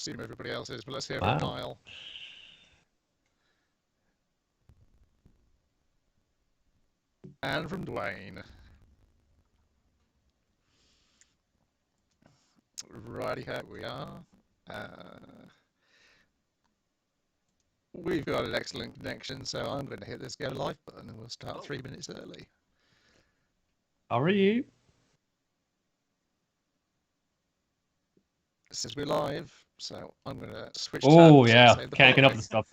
assume everybody else is, but let's hear Wow. from Niall. And from Dwayne. Righty ho, we are. We've got an excellent connection, so I'm going to hit this go live button and we'll start 3 minutes early. How are you? It says we're live, so I'm going to switch Oh, tabs. yeah. And say the Can't get up following. and stuff.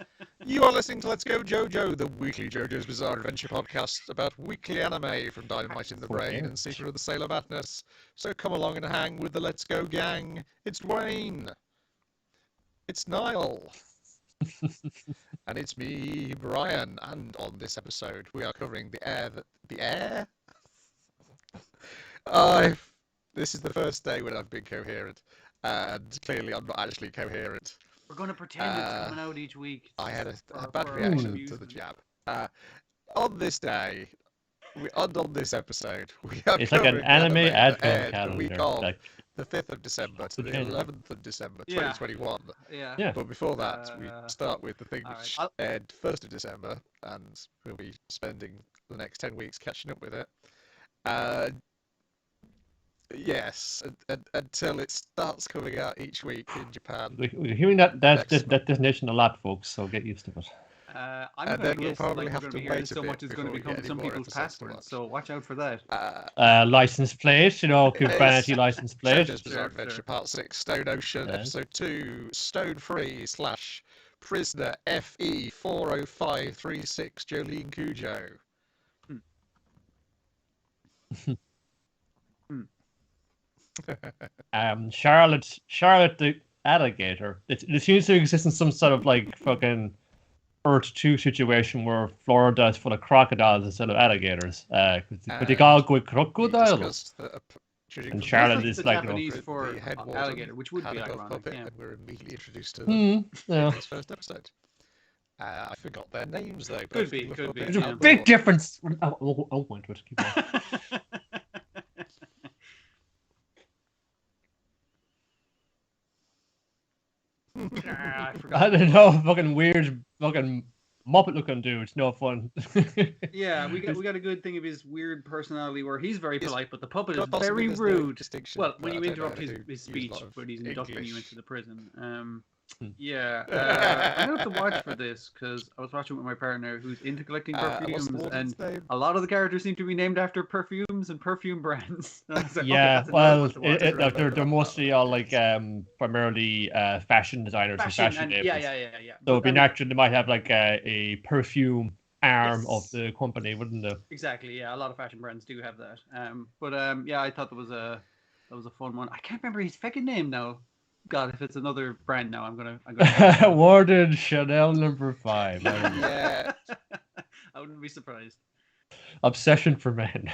You are listening to Let's Go JoJo, the weekly JoJo's Bizarre Adventure podcast about weekly anime from Dynamite in the Brain and Secret of the Sailor Madness. So come along and hang with the Let's Go gang. It's Dwayne. It's Niall. And it's me, Brian. And on this episode, we are covering the air. This is the first day when I've been coherent. And clearly I'm not actually coherent. We're going to pretend it's coming out each week. I had a bad reaction to the jab. On this day, on this episode, we are It's like an anime advent the week calendar. of Like, the 5th of December to the Okay. 11th of December, Yeah. 2021. Yeah. But before that, we start with the thing all which right. aired 1st of December, and we'll be spending the next 10 weeks catching up with it. Yes, until it starts coming out each week in Japan. we're hearing that definition a lot, folks, so get used to it. I'm And going then to we'll guess probably like, have we're to going to be hearing wait a so bit much it's going to before we become get any some more people's episodes to passports. watch. So watch out for that. License plate, Kubanity It's license plate. JoJo's Bizarre Adventure Part 6, Stone Ocean, Yeah. Episode 2, Stone Free / Prisoner FE 40536, Jolyne Cujoh. Charlotte the alligator. It seems to exist in some sort of like fucking Earth 2 situation where Florida is full of crocodiles instead of alligators. But they all go with We crocodile. discussed that, judging And from Charlotte That's is the like, Japanese for the head warden alligator, which would had be a buff ironic. puppet, Yeah. and we're immediately introduced to them in yeah. this first episode. I forgot their names though. But Could if be, we look could up be, it, There's yeah. a big difference. I'll point to it. Keep going. I I forgot. don't know, fucking weird, fucking Muppet looking dude. It's no fun. Yeah, we got a good thing of his weird personality where he's very It's polite, but the puppet is possibly very there's no rude. distinction, Well, but when I you don't know interrupt how to his use a speech lot of when he's inducting you English. into the prison. Yeah, I'm gonna have to watch for this because I was watching with my partner who's into collecting What's perfumes, the woman's and name? a lot of the characters seem to be named after perfumes and perfume brands. And I was like, okay, Yeah, that's another well, one to watch. they're mostly all like primarily fashion designers and fashion and labels. yeah. So But, it'd be I mean, natural they might have like a perfume arm Yes. of the company, wouldn't they? exactly, yeah. A lot of fashion brands do have that. Yeah, I thought that was a fun one. I can't remember his fucking name now. God, if it's another brand now, I'm gonna Warden Chanel number 5. Yeah. I wouldn't be surprised. Obsession for men.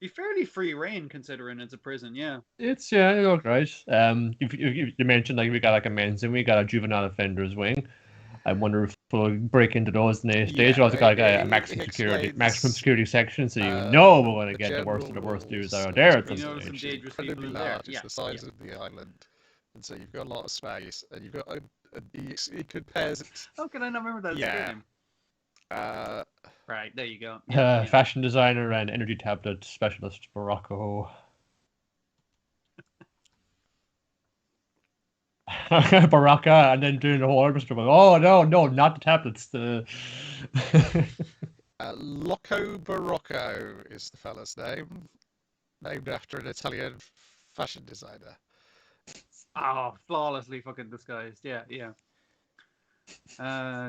Be fairly free reign considering it's a prison, yeah. It's look right. You mentioned like we got like a men's and we got a juvenile offenders wing. I wonder if we'll break into those in the stage. We also got like a maximum security section, so we're going to get the worst of the worst dudes that are there at some You know, some stage. dangerous people Incredibly in there. large. It's the size of the island, and so you've got a lot of space, and you've got it could pair. How can I not remember that Yeah. name? Uh, Right, there you go. Fashion designer and energy tablet specialist Morocco. Baraka, and then doing the whole other stuff. Oh no, not the tablets. The Loco Barocco is the fella's name, named after an Italian fashion designer. Oh, flawlessly fucking disguised. Yeah.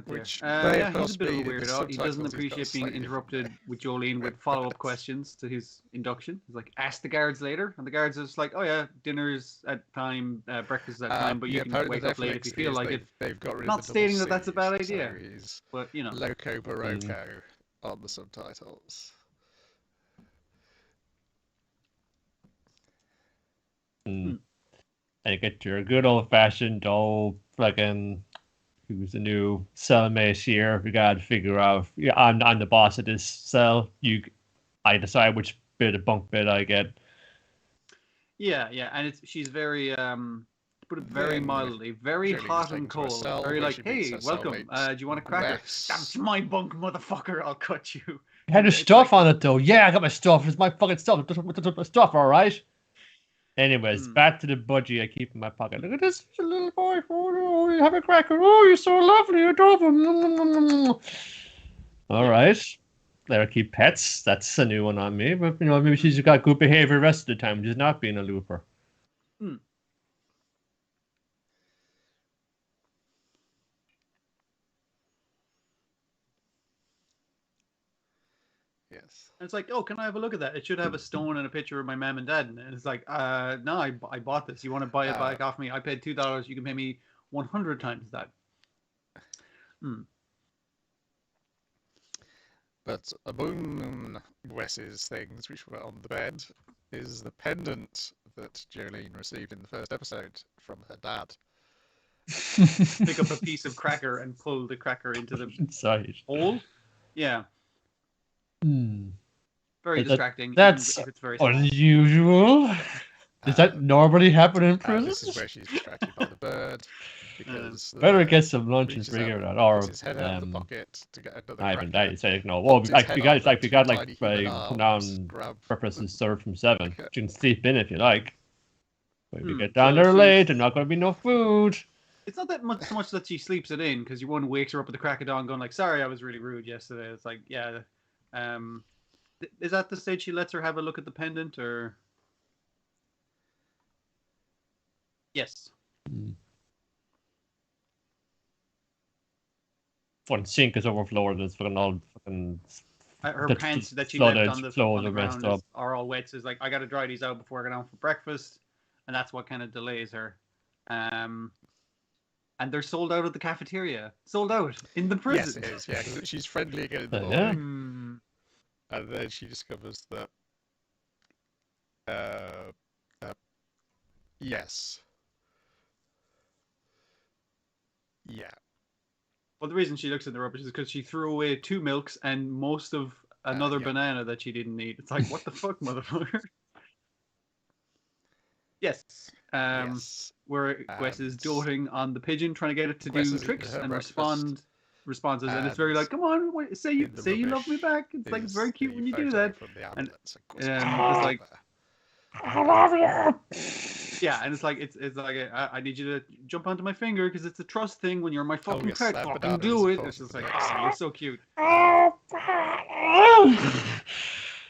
Which Yeah, may he's a bit of a have been in the weirdo. He doesn't subtitles, he's got appreciate being slightly interrupted with Jolyne with follow-up questions to his induction. He's like, ask the guards later. And the guards are just like, oh yeah, dinner's at time, breakfast is at time, but you can apparently wake up late if you feel like it. They've got rid Not of the stating double that that's a bad Cs, idea. So he's But, you know. Loco Barocco on the subtitles. And you get your good old fashioned fucking who's the new cellmate here. We gotta figure out. Yeah, I'm the boss of this cell. I decide which bit of bunk bed I get. Yeah, and she's very put it very mildly, very Jolyne hot is taken and to a cold. cell Very where like, she meets hey, her welcome. cellmate, Do you want a cracker? Wes. That's my bunk, motherfucker. I'll cut you. It had It's stuff like- on it though. Yeah, I got my stuff. It's my fucking stuff. It's my stuff, all right. Anyways, back to the budgie I keep in my pocket. Look at this little boy. Oh, you have a cracker. Oh, you're so lovely, adorable. All right. Let her keep pets. That's a new one on me. But maybe she's got good behavior the rest of the time. She's not being a looper. Yes. And it's like, oh, can I have a look at that? It should have a stone and a picture of my mom and dad. And it's like, no, I bought this. You want to buy it back off me? I paid $2. You can pay me 100 times that. But among Wes's things which were on the bed is the pendant that Jolyne received in the first episode from her dad. Pick up a piece of cracker and pull the cracker into the Inside. hole. Yeah. Very distracting. That's if it's very small. unusual. Does that normally happen in prison? This is where she's distracted by the bird. Because better get some lunch and figure it out. Or his head out of the pocket to get another I haven't cracker. died. Say no. Well, Puts his we head got up we to got the like tiny human put arms, down grab breakfast served from 7. You can sleep in if you like. But if you get So down there she's- late, there's not going to be no food. It's not that much so much that she sleeps it in, because one wakes her up at the crack of dawn going like, sorry, I was really rude yesterday. It's like, yeah. Is that the stage she lets her have a look at the pendant, or? Yes. One sink is overflowed and it's fucking all fucking. Her the pants that she flooded, left on the flows are messed ground up. are all wet. So it's like, I got to dry these out before I go down for breakfast. And that's what kind of delays her. And they're sold out at the cafeteria. Sold out in the prison. Yes, it is. Yeah, 'cause she's friendly again in the Yeah. morning. And then she discovers that, yes. Yeah. Well, the reason she looks in the rubbish is because she threw away 2 milks and most of another yeah. banana that she didn't need. It's like, what the fuck, motherfucker? Yes. Yes. Where Wes is doting on the pigeon, trying to get it to Wes do is eating tricks her and breakfast. responses, and it's very And like, come on, say you in the love me rubbish back. It's like, it's is very cute the when you do photo that. From the And ambulance, of it's course. like, I love you. yeah, and it's like I need you to jump onto my finger because it's a trust thing. When you're my fucking yes, pet, that fucking banana do is it. It's supposed just to like, be oh, you're so cute.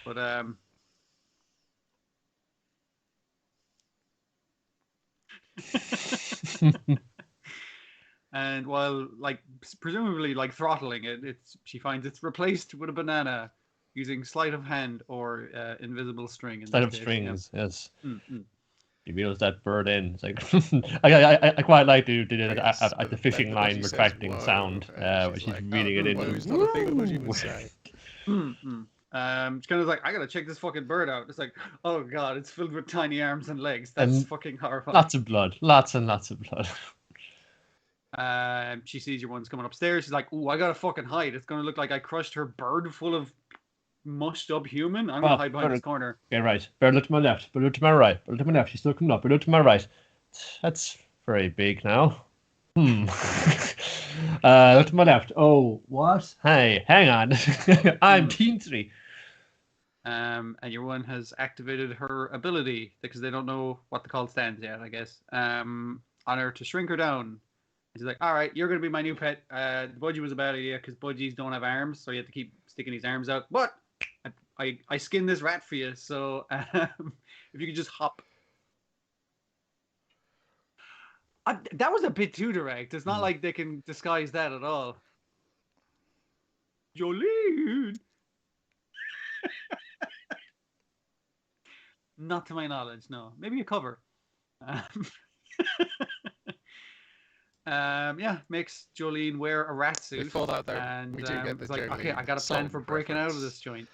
But and while like presumably like throttling it, she finds it's replaced with a banana using sleight of hand or invisible string. In Sleight this of case. strings, yes. Mm-hmm. He reels that bird in. It's like I quite like to do it Yes, at the fishing then line she says, retracting "Whoa," sound, and where she's like, reeling it in. "Whoa, it's not a thing that you would say." It's kind of like, I gotta check this fucking bird out. It's like, oh god, it's filled with tiny arms and legs. That's fucking horrifying. Lots of blood, lots and lots of blood. She sees your ones coming upstairs. She's like, "Ooh, I gotta fucking hide. It's gonna look like I crushed her bird full of mushed up human. I'm gonna hide behind this corner." Okay, right. Better look to my left. Better look to my right. Better look to my left. She's still coming up. Better look to my right. That's very big now. Look to my left. Oh, what? Hey, hang on. I'm teensy. And your one has activated her ability because they don't know what the call stands yet, I guess. On her to shrink her down. She's like, all right, you're going to be my new pet. The budgie was a bad idea because budgies don't have arms, so you have to keep sticking his arms out. But I skinned this rat for you, so if you could just hop. That was a bit too direct. It's not like they can disguise that at all. Jolyne! Not to my knowledge, no. Maybe a cover. Makes Jolyne wear a rat suit. Before that, though, and we do get the it's like, Jolyne okay, I got a plan song for breaking out of reference. this joint.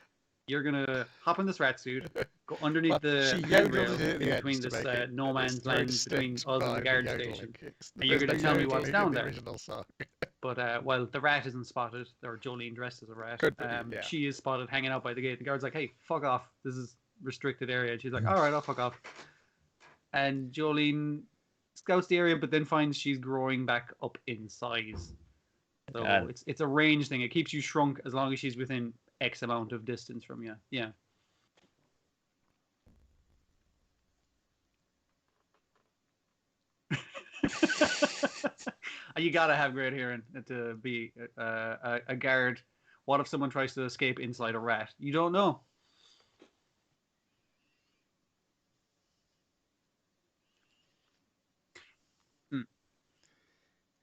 you're gonna hop in this rat suit, go underneath Well, the she handrail yodeled it at the in end between to this make it- no man's it's very land between distinct us and the by guard yodeling. station. It's- And you're there's gonna no tell me what's yodeling down in the there. original song. But while the rat isn't spotted, or Jolyne dressed as a rat, Could be, yeah. she is spotted hanging out by the gate. The guard's like, "Hey, fuck off! This is restricted area." And she's like, "All right, I'll fuck off." And Jolyne scouts the area, but then finds she's growing back up in size. So it's a range thing. It keeps you shrunk as long as she's within X amount of distance from you. Yeah. You gotta have great hearing to be a guard. What if someone tries to escape inside a rat? You don't know.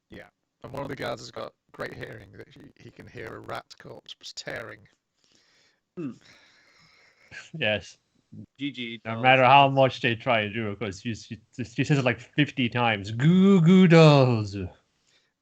Yeah. And one of the guards has got great hearing that he can hear a rat corpse tearing. Yes. GG. No matter how much they try to do it, because she says it like 50 times. Goo goo dolls.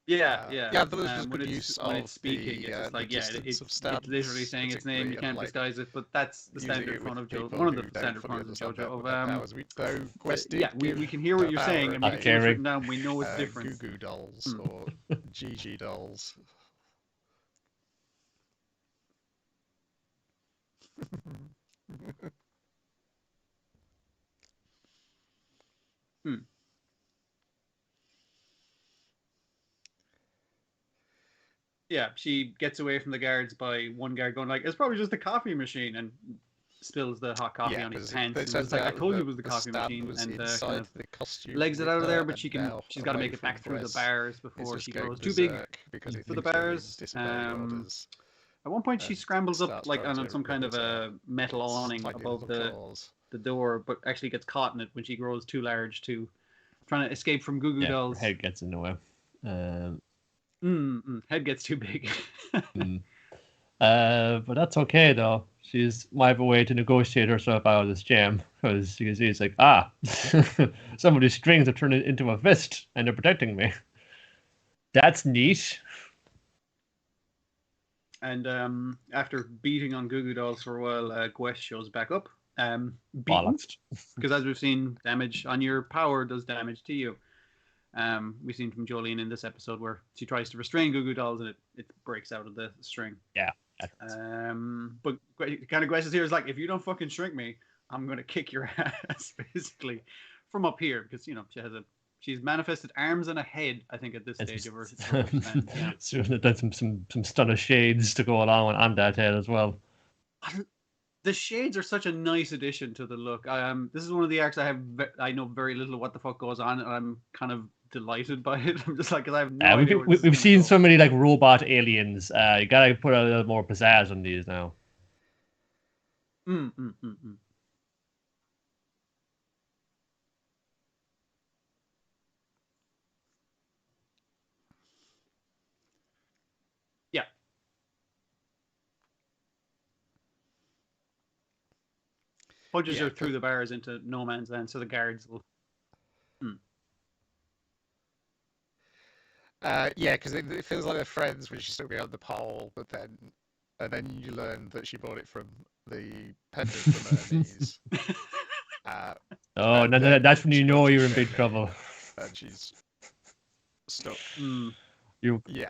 Yeah. Yeah, but there's just when good it's use when of it's speaking, the, it's just like distance of it's stance, literally saying its name. You particularly, can't and, like, disguise it, but that's the using standard it fun with of JoJo. people One of who the don't standard fully funs of understand JoJo. their powers. Though Quest did Yeah, we give can hear what you're power saying, of and Not we can caring. written down. We know it's different. Goo Goo Dolls or GG Dolls. Yeah, she gets away from the guards by one guard going like, "It's probably just a coffee machine," and spills the hot coffee on his pants. And it's like, "I told you it was the coffee machine," and kind of legs it out of there. But she's got to make it back through the bars before she grows too big for the bars. At one point, she scrambles up like on some kind of a metal awning above the door, but actually gets caught in it when she grows too large to trying to escape from Goo Goo Dolls. Her head gets in the way. Head gets too big. But that's okay though. She's might have a way to negotiate herself out of this jam, because you can see it's like, some of these strings have turned it into a fist and they're protecting me. That's neat. And after beating on Goo Goo Dolls for a while, Gwest shows back up. Beaten, because as we've seen, damage on your power does damage to you. We've seen from Jolyne in this episode where she tries to restrain Goo Goo Dolls and it breaks out of the string. Yeah. But kind of Gwest is here is like, if you don't fucking shrink me, I'm gonna kick your ass, basically, from up here, because she's manifested arms and a head, I think, at this stage of her. So there's some stunner shades to go along on that head as well. The shades are such a nice addition to the look. This is one of the arcs I know very little of what the fuck goes on, and I'm kind of delighted by it. I'm just like, because I have no idea. We've seen so many like robot aliens. You gotta put a little more pizzazz on these now. Yeah. Punches her through the bars into no man's land, so the guards will. Because it feels like they're friends when she's still behind the pole, but then you learn that she bought it from the pendant from Hermes. That's when you know you're in big trouble. And she's stuck. The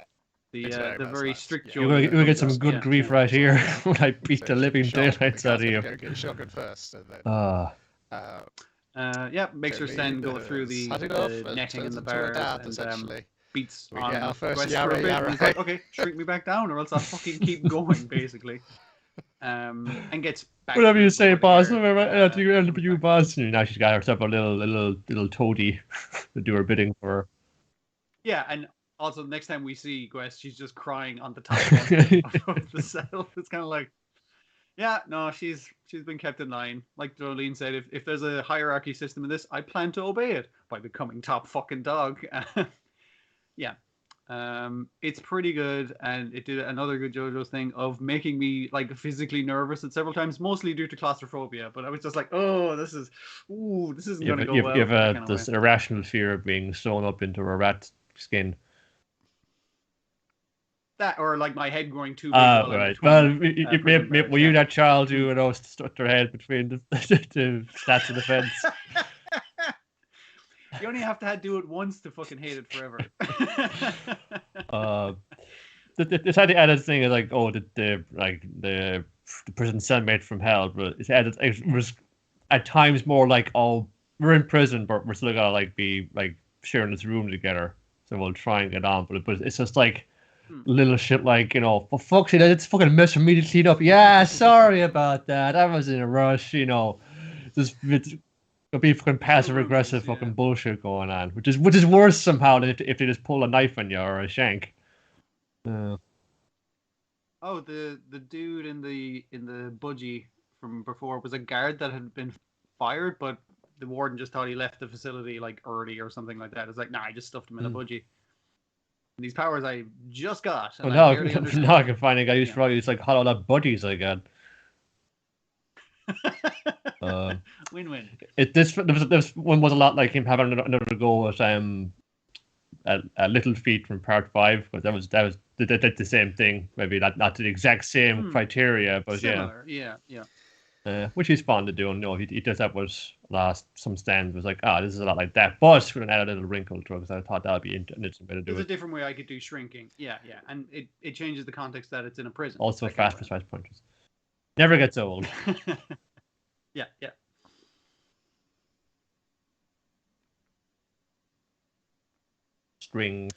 very strict. You're gonna get some good grief right here when I beat the living daylights out of you. Get shotgun first, and then. Makes her then go through the netting in the bars and beats on our first Yara. He's like, okay, shrink me back down, or else I'll fucking keep going, basically. And gets back. Whatever you say, boss. You boss. Now she's got herself a little toady to do her bidding for her. Yeah, and also next time we see Gwest, she's just crying on the top of the cell. It's kind of like, yeah, no, she's been kept in line. Like Jolyne said, if there's a hierarchy system in this, I plan to obey it by becoming top fucking dog. It's pretty good, and it did another good JoJo thing of making me like physically nervous at several times, mostly due to claustrophobia. But I was just like, oh, this isn't gonna go well. You have this irrational fear of being sewn up into a rat skin. That or like my head growing too big. While I'm Right. between, Well, were you that child who, Mm. you know, stuck their head between the slats of the fence? You only have to do it once to fucking hate it forever. It's had the added thing is like, oh, the prison cellmate from hell, but it was at times more like, oh, we're in prison, but we're still gotta like be like sharing this room together, so we'll try and get on. But it's just like little shit like, you know, for fuck's sake, it's fucking mess for me to clean up. Yeah, sorry about that. I was in a rush, you know. There'll be fucking passive aggressive fucking bullshit going on, which is worse somehow than if they just pull a knife on you or a shank. Oh, the dude in the budgie from before was a guard that had been fired, but the warden just thought he left the facility like early or something like that. It's like, nah, I just stuffed him in a budgie. And these powers I just got. And Well, I barely understand. now I can find a guy who's probably just like hollow out budgies I got. Win-win. This one was a lot like him having another go at Little Feet from Part 5, but that was the same thing. Maybe not to the exact same criteria, but similar. Yeah. Which he's fond of doing. No, he does that with some stands was like, this is a lot like that, but we're gonna add a little wrinkle to it because I thought that'd be an interesting way to do it. There's a different way I could do shrinking. Yeah, and it changes the context that it's in a prison. Also, fast precise punches. Never gets old. Yeah. String.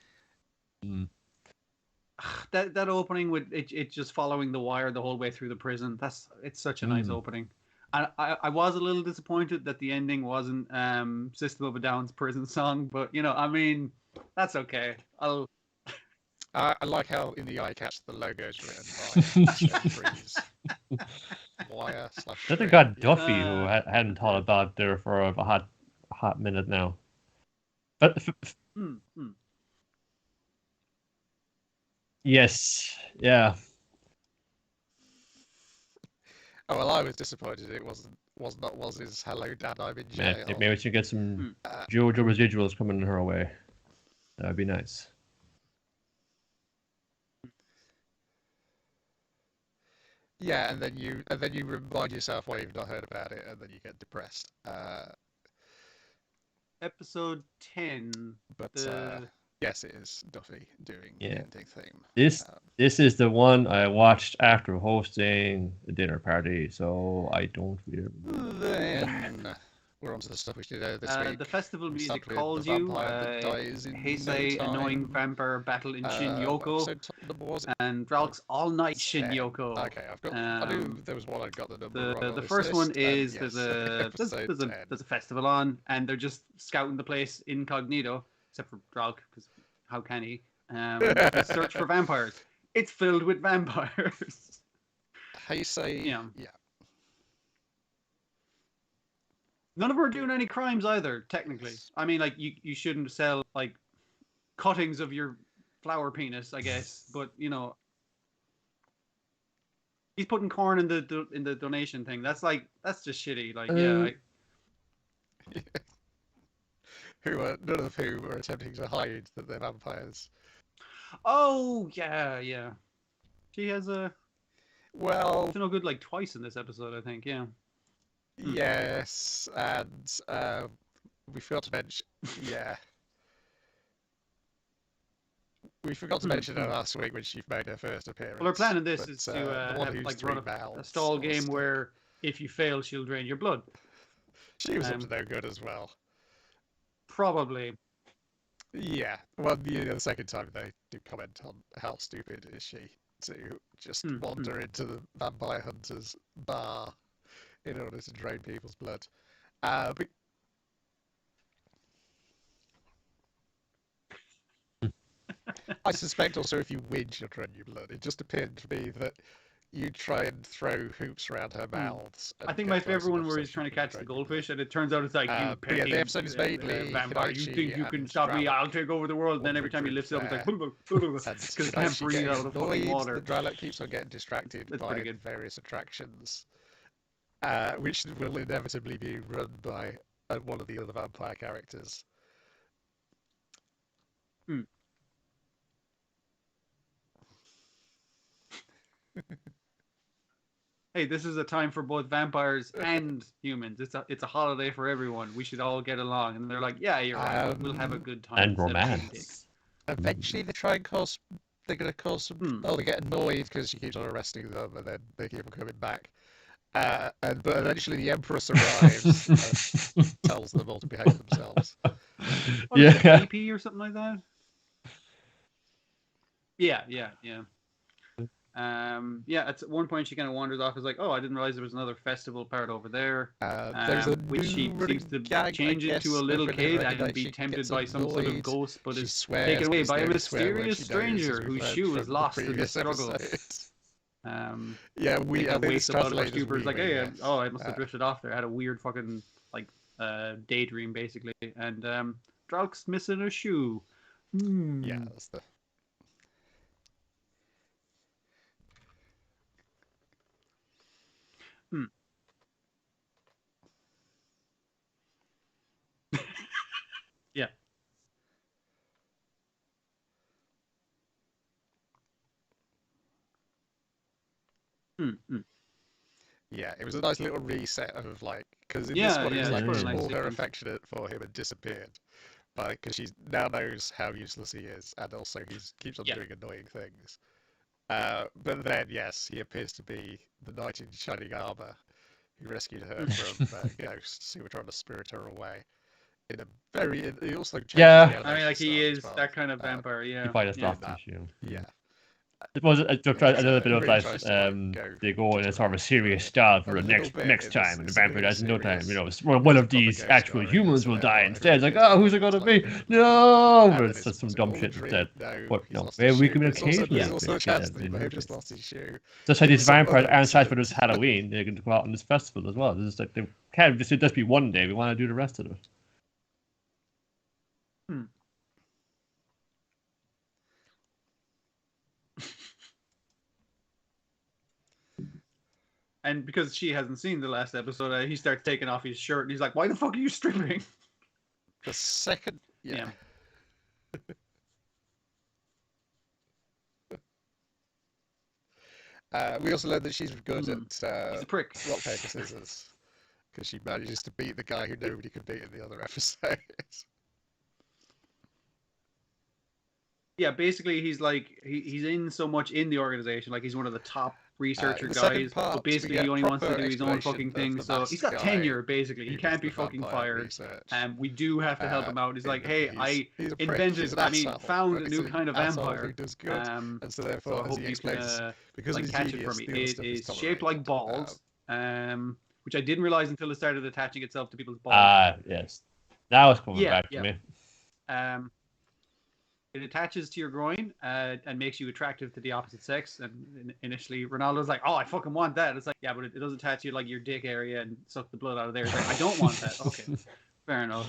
That opening with it just following the wire the whole way through the prison. It's such a nice opening. And I was a little disappointed that the ending wasn't System of a Down's prison song, but you know, I mean, that's okay. I like how in the eye catch the logo is written by Freeze. Wire / I think I got Duffy who hadn't thought about there for a hot minute now. But yes, yeah. Oh well, I was disappointed it was his "Hello, Dad, I'm in jail." Maybe we should get some JoJo residuals coming her way. That'd be nice. Yeah, and then you remind yourself why you've not heard about it, and then you get depressed. Episode 10. But yes, it is Duffy doing the ending theme. This is the one I watched after hosting a dinner party, so I don't really remember. Then we're on to the stuff we should do this week. The festival music Sadly, calls the you. vampire that dies in Heisei no time. annoying vampire battle in Shin-Yoko. And Draluc's all night Shin-Yoko. Okay, I've got. I knew there was one I got the number wrong. The first one is yes, there's a festival on, and they're just scouting the place incognito, except for Draluc, because how can he? They search for vampires. It's filled with vampires. Heisei. Yeah. None of them are doing any crimes either, technically. I mean, like, you shouldn't sell, like, cuttings of your flower penis, I guess. But, you know, he's putting corn in the donation thing. That's just shitty. Like, None of whom are attempting to hide that they're vampires. Oh, yeah. She has a... Well... It's no good, like, twice in this episode, I think, yeah. Yes, and we forgot to mention... Yeah. We forgot to mention her last week when she made her first appearance. Well, her plan in this is to have, like, run a stall game where if you fail, she'll drain your blood. She was up to no good as well. Probably. Yeah. Well, the second time they do comment on how stupid is she to just wander into the vampire hunter's bar in order to drain people's blood. But I suspect also if you win, she'll drain your blood. It just appeared to me that you try and throw hoops around her mouths. I think my favorite one where he's trying to catch the goldfish, and it turns out it's like, you petty the episode is vaguely vampire. You think you can stop me? I'll take over the world. And then every time he lifts it up, it's like, because he can't breathe out of the fucking water. The Draluc keeps on getting distracted by various attractions, which will inevitably be run by one of the other vampire characters. Hey, this is a time for both vampires and humans. It's a holiday for everyone. We should all get along. And they're like, yeah, you're right. We'll have a good time. And instead of being romance. dicks. Eventually, they try and cause. They're going to cause some. Oh, they get annoyed because she keeps on arresting them, and then they keep on coming back. But eventually, the Empress arrives and tells them all to behave themselves. What is it, BP or something like that? Yeah. At one point she kind of wanders off. Is like, oh, I didn't realize there was another festival part over there. There's a which she seems to change into a little kid and be tempted by some sort of ghost, but is taken away by a mysterious stranger whose shoe is lost in the struggle. Yeah, we wakes up out of her stupor. It's like, hey, I must have drifted off there. I had a weird fucking daydream basically, and Draluc's missing a shoe. Yeah, that's the. Yeah. Yeah, it was a nice little reset of like, because in this one it was like nice all her sequence. affectionate for him had disappeared, but because she now knows how useless he is, and also he keeps on doing annoying things. But then yes, he appears to be the knight in shining armor who rescued her from ghosts who were trying to spirit her away. In a very, he also changes the I mean, animation like he style is as well. that kind of vampire. Yeah. You find a soft issue. Yeah. It was a little bit of really like tries to, like, they go in a sort of a serious style for a the little bit next in time, and the this vampire has no time. serious- One of proper these ghost actual story, humans so will therefore die instead. It's like, everyone oh, who's it gonna be? like- No, And but then it's just it's some dumb all shit dream, instead. no, But he's no, lost well, his we shoe. can There's also- occasionally there's also a make chance it, that he may have just lost his shoe. Just like these Some vampires other aren't such for incident. this Halloween, they can go out on this festival as well. It's just like they can't just be one day. We want to do the rest of it. And because she hasn't seen the last episode, he starts taking off his shirt, and he's like, "Why the fuck are you stripping?" The second, yeah. We also learned that she's good at He's a prick. rock, paper, scissors, because she manages to beat the guy who nobody could beat in the other episodes. Yeah, basically he's like he's in so much in the organization, like he's one of the top researcher in the second guys, part, but we basically get he only wants to proper do his own explanation fucking of thing. the So he's got masked guy tenure basically. He who can't does be the fucking vampire fired. research. And we do have to help him out. He's like, in hey, that I he's a prick, invented, he's an I mean, asshole, found but a he's new an kind of asshole vampire. who does good. And so So therefore, I as hope he you explains, can because like of his catch it genius, for me. the other It stuff is shaped tolerated. like balls, which I didn't realize until it started attaching itself to people's balls. Yes. Now it's coming back to me. It attaches to your groin and makes you attractive to the opposite sex. And initially, Ronaldo's like, "Oh, I fucking want that." It's like, yeah, but it does attach you like your dick area and suck the blood out of there. It's like, I don't want that. Okay, fair enough.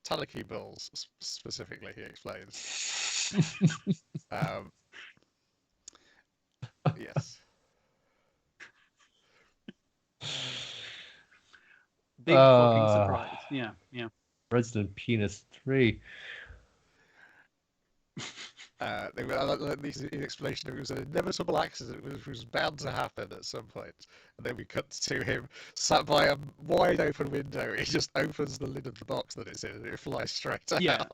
Tanuki balls, specifically, he explains. Yes. Big fucking surprise. Yeah. Resident Penis 3. The explanation of it was an inevitable accident which was bound to happen at some point. And then we cut to him sat by a wide open window. He just opens the lid of the box that it's in and it flies straight out. Yeah.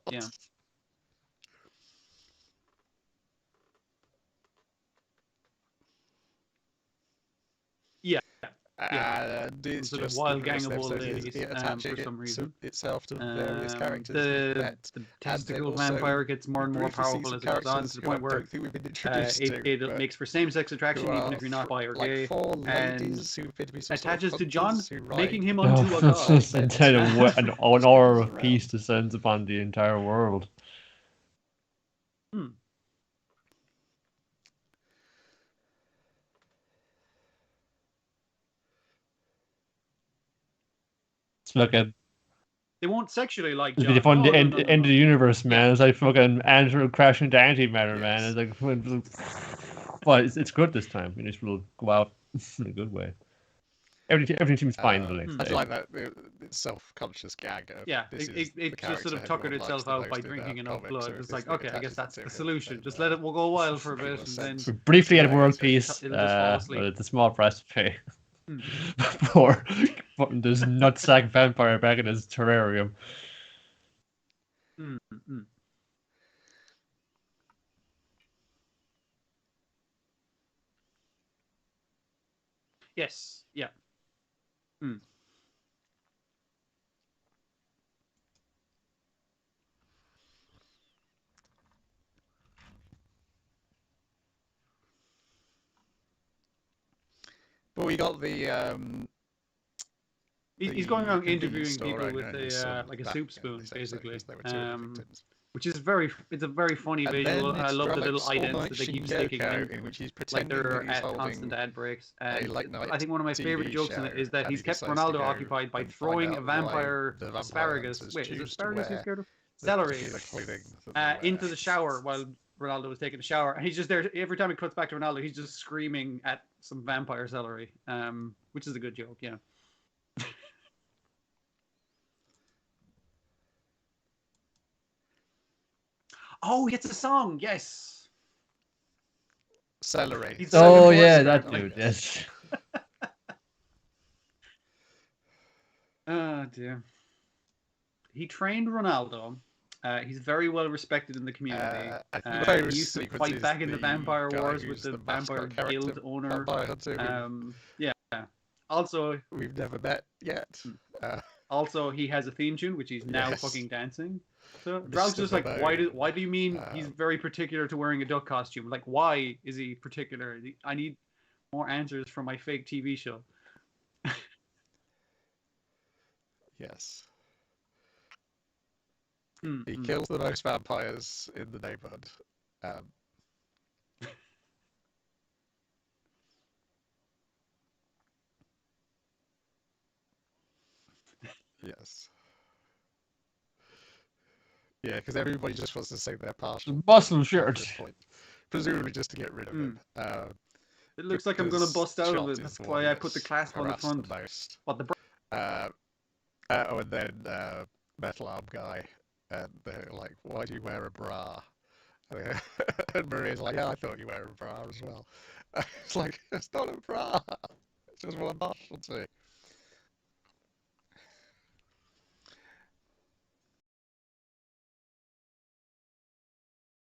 And it's sort of just wild the gang first of old episode is ladies, it attaching for some it reason. itself to various characters. The testicle vampire gets more and more powerful as it goes on, to the point where it makes for same-sex attraction even if you're not bi or gay. Four And ladies who appear to be some attaches sort to of John, hunters who ride making him unto a god. Instead of an aura of peace descends upon the entire world. It's fucking. They won't sexually like It's John. the fun No, end no. of the universe, man. It's like fucking Andrew crashing into antimatter, man. It's like, but it's good this time. You just will go out in a good way. everything seems fine the next I day. like that self-conscious gag of Yeah, this is the it just sort of character tuckered everyone likes itself the out most by in drinking enough comics, blood. or It's is like, the okay, I guess attachment that's the material, solution. then, Just let it go wild for a bit, makes and then sense. Briefly, at Yeah, World exactly. Peace, it'll just fall asleep. the small recipe Hmm. for putting this nutsack vampire back in his terrarium. Mm, mm. Yes. Yeah. Mm. But we got the He's going around convenience interviewing store people owner with and his a son like a back soup again, spoon, they say so, basically. 'cause they were two of the victims. Which is it's a very funny And visual. then I it's love the little Draluc's idents almost that they keep sticking Shin-Yoko, in, in which he's like pretending they're that he's at holding constant ad breaks. And late-night I think one of my favorite TV jokes in it show, is that and he's he kept decides to Ronaldo go occupied by and find throwing a out why vampire the vampire asparagus. hunters Wait, is it choose to asparagus he's wear scared of? the Celery. particular clothing that they wear. Into the shower while Ronaldo was taking a shower, and he's just there. Every time it cuts back to Ronaldo, he's just screaming at some vampire celery, which is a good joke. Yeah. Oh, it's a song. Yes. Celery. He's Oh selling yeah, voice that crack, dude. Yes. Oh dear. He trained Ronaldo. He's very well respected in the community. I think the famous He used to sequence fight is back in the the Vampire guy Wars who's with the the Vampire mascot character Guild owner. Vampire Hunter, Yeah. Also, we've never met yet. also he has a theme tune which he's now Yes. fucking dancing. So Mr. Draluc's just like, Babo. why do you mean he's very particular to wearing a duck costume? Like, why is he particular? I need more answers from my fake TV show. Yes. He Mm. kills the most vampires in the neighborhood. Yes. Yeah, because everybody just wants to say they're partial Muscle at shirt. this point, presumably just to get rid of him. It looks like I'm gonna because bust out of Shot it. is That's the why one I who put the gets clasp on the harassed front. most. What the? Oh, and then Metal Arm Guy, and they're like, "Why do you wear a bra?" And Maria's like, "Yeah, I thought you wear a bra as well." It's like, it's not a bra. It's just one partial to.